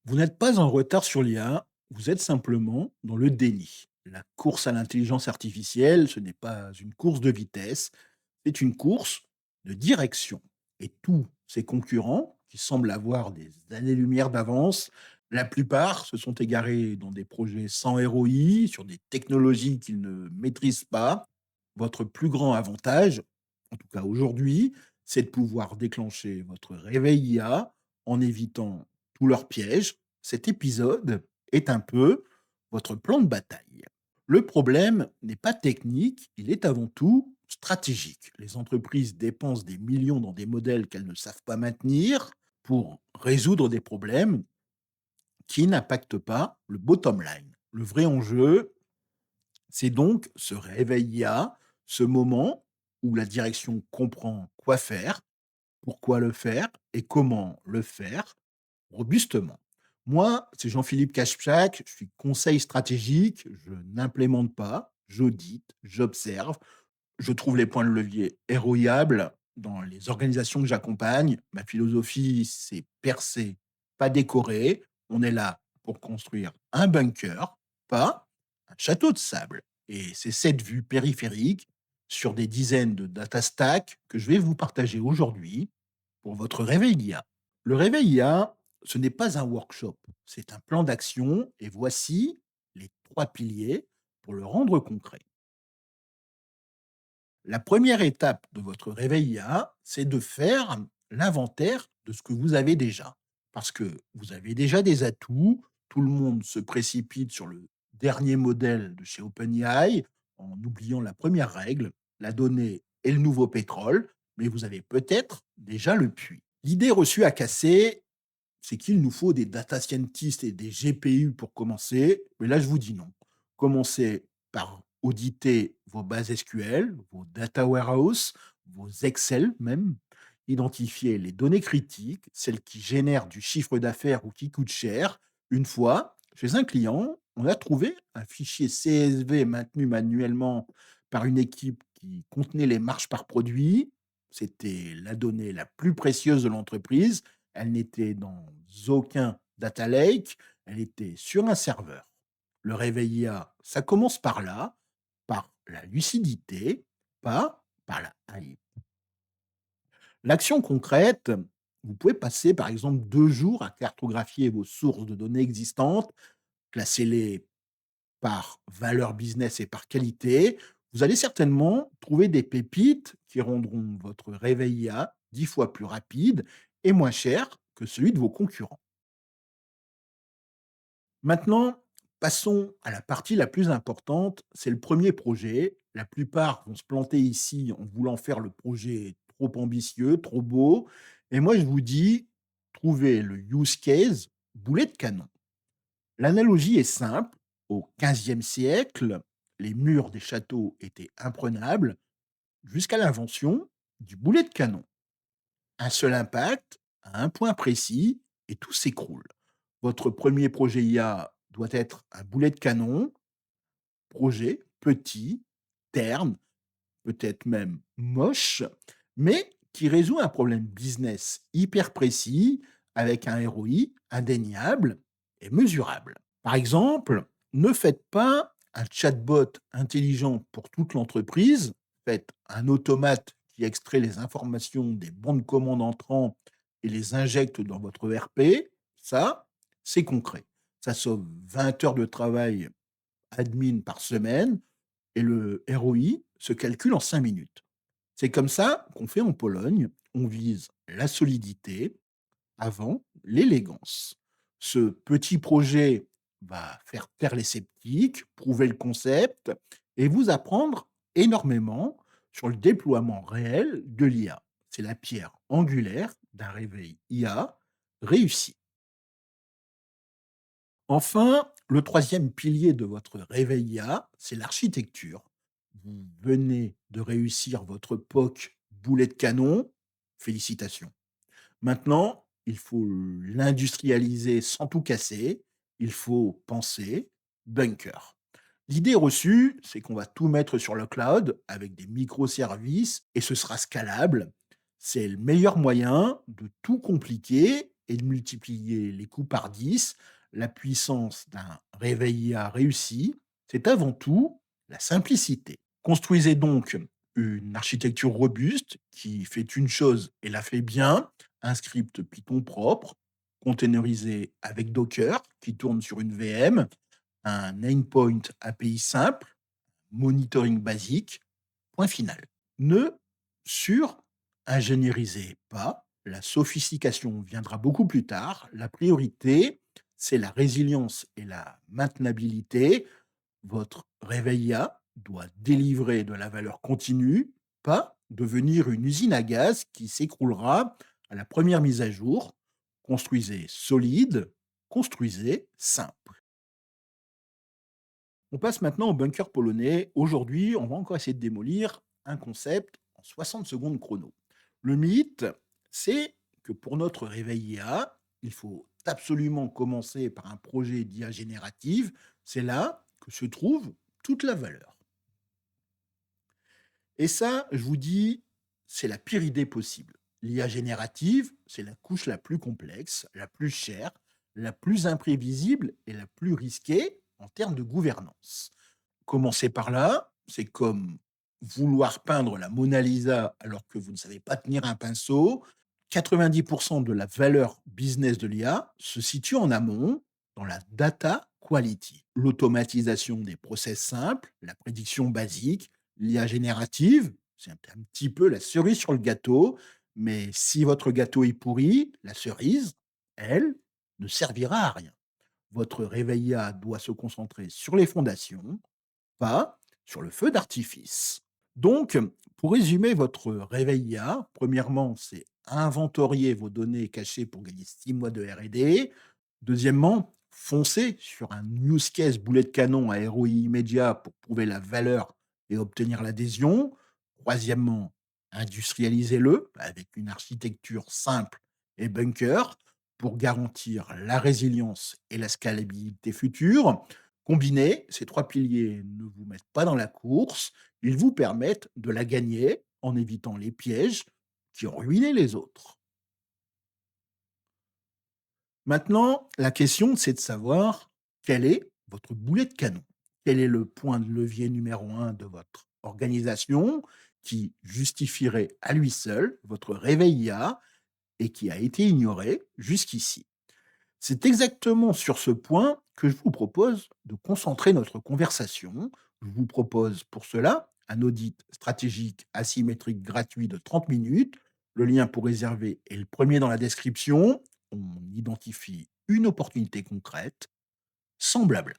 Vous n'êtes pas en retard sur l'IA, vous êtes simplement dans le déni. La course à l'intelligence artificielle, ce n'est pas une course de vitesse, c'est une course de direction. Et tous ces concurrents, qui semblent avoir des années-lumière d'avance, la plupart se sont égarés dans des projets sans ROI, sur des technologies qu'ils ne maîtrisent pas. Votre plus grand avantage, en tout cas aujourd'hui, c'est de pouvoir déclencher votre réveil IA en évitant tous leurs pièges. Cet épisode est un peu votre plan de bataille. Le problème n'est pas technique, il est avant tout stratégique. Les entreprises dépensent des millions dans des modèles qu'elles ne savent pas maintenir pour résoudre des problèmes qui n'impactent pas le bottom line. Le vrai enjeu, c'est donc ce réveil IA, ce moment où la direction comprend quoi faire, pourquoi le faire et comment le faire robustement. Moi, c'est Jean-Philippe Caschak, je suis conseil stratégique, je n'implémente pas, j'audite, j'observe, je trouve les points de levier héroïables dans les organisations que j'accompagne. Ma philosophie, c'est percer, pas décorer. On est là pour construire un bunker, pas un château de sable. Et c'est cette vue périphérique sur des dizaines de data stacks que je vais vous partager aujourd'hui pour votre réveil IA. Le réveil IA, ce n'est pas un workshop, c'est un plan d'action et voici les trois piliers pour le rendre concret. La première étape de votre réveil IA, c'est de faire l'inventaire de ce que vous avez déjà. Parce que vous avez déjà des atouts, tout le monde se précipite sur le dernier modèle de chez OpenAI en oubliant la première règle, la donnée est le nouveau pétrole, mais vous avez peut-être déjà le puits. L'idée reçue à casser, c'est qu'il nous faut des data scientists et des GPU pour commencer. Mais là, je vous dis non. Commencez par auditer vos bases SQL, vos data warehouse, vos Excel même. Identifier les données critiques, celles qui génèrent du chiffre d'affaires ou qui coûtent cher. Une fois, chez un client, on a trouvé un fichier CSV maintenu manuellement par une équipe qui contenait les marges par produit. C'était la donnée la plus précieuse de l'entreprise. Elle n'était dans aucun data lake, elle était sur un serveur. Le réveil IA, ça commence par là, par la lucidité, pas par la hype. L'action concrète, vous pouvez passer par exemple 2 jours à cartographier vos sources de données existantes, classer-les par valeur business et par qualité. Vous allez certainement trouver des pépites qui rendront votre réveil IA 10 fois plus rapide et moins cher que celui de vos concurrents. Maintenant, passons à la partie la plus importante, c'est le premier projet. La plupart vont se planter ici en voulant faire le projet trop ambitieux, trop beau. Et moi, je vous dis, trouvez le use case boulet de canon. L'analogie est simple. Au XVe siècle, les murs des châteaux étaient imprenables jusqu'à l'invention du boulet de canon. Un seul impact, à un point précis, et tout s'écroule. Votre premier projet IA doit être un boulet de canon, projet petit, terne, peut-être même moche, mais qui résout un problème business hyper précis avec un ROI indéniable et mesurable. Par exemple, ne faites pas un chatbot intelligent pour toute l'entreprise, faites un automate qui extrait les informations des bons de commande entrants et les injecte dans votre ERP. Ça, c'est concret. Ça sauve 20 heures de travail admin par semaine et le ROI se calcule en 5 minutes. C'est comme ça qu'on fait en Pologne. On vise la solidité avant l'élégance. Ce petit projet va faire taire les sceptiques, prouver le concept et vous apprendre énormément sur le déploiement réel de l'IA. C'est la pierre angulaire d'un réveil IA réussi. Enfin, le troisième pilier de votre réveil IA, c'est l'architecture. Vous venez de réussir votre POC boulet de canon. Félicitations. Maintenant, il faut l'industrialiser sans tout casser. Il faut penser bunker. L'idée reçue, c'est qu'on va tout mettre sur le cloud avec des microservices et ce sera scalable. C'est le meilleur moyen de tout compliquer et de multiplier les coups par 10, la puissance d'un réveil IA réussi, c'est avant tout la simplicité. Construisez donc une architecture robuste qui fait une chose et la fait bien, un script Python propre, containerisé avec Docker qui tourne sur une VM, un endpoint API simple, monitoring basique, point final. Ne sur-ingénierisez pas, la sophistication viendra beaucoup plus tard. La priorité, c'est la résilience et la maintenabilité. Votre réveil IA doit délivrer de la valeur continue, pas devenir une usine à gaz qui s'écroulera à la première mise à jour. Construisez solide, construisez simple. On passe maintenant au bunker polonais. Aujourd'hui, on va encore essayer de démolir un concept en 60 secondes chrono. Le mythe, c'est que pour notre réveil IA, il faut absolument commencer par un projet d'IA générative. C'est là que se trouve toute la valeur. Et ça, je vous dis, c'est la pire idée possible. L'IA générative, c'est la couche la plus complexe, la plus chère, la plus imprévisible et la plus risquée en termes de gouvernance. Commencer par là, c'est comme vouloir peindre la Mona Lisa alors que vous ne savez pas tenir un pinceau. 90 de la valeur business de l'IA se situe en amont, dans la data quality, l'automatisation des process simples, la prédiction basique, l'IA générative, c'est un petit peu la cerise sur le gâteau, mais si votre gâteau est pourri, la cerise, elle, ne servira à rien. Votre réveil IA doit se concentrer sur les fondations, pas sur le feu d'artifice. Donc, pour résumer votre réveil IA, premièrement, c'est inventorier vos données cachées pour gagner 6 mois de R&D. Deuxièmement, foncez sur un use case boulet de canon à ROI immédiat pour prouver la valeur et obtenir l'adhésion. Troisièmement, industrialisez-le avec une architecture simple et bunker pour garantir la résilience et la scalabilité future. Combinés, ces 3 piliers ne vous mettent pas dans la course, ils vous permettent de la gagner en évitant les pièges qui ont ruiné les autres. Maintenant, la question, c'est de savoir quel est votre boulet de canon. Quel est le point de levier numéro un de votre organisation qui justifierait à lui seul votre réveil IA et qui a été ignoré jusqu'ici. C'est exactement sur ce point que je vous propose de concentrer notre conversation. Je vous propose pour cela un audit stratégique asymétrique gratuit de 30 minutes. Le lien pour réserver est le premier dans la description. On identifie une opportunité concrète, sans blabla.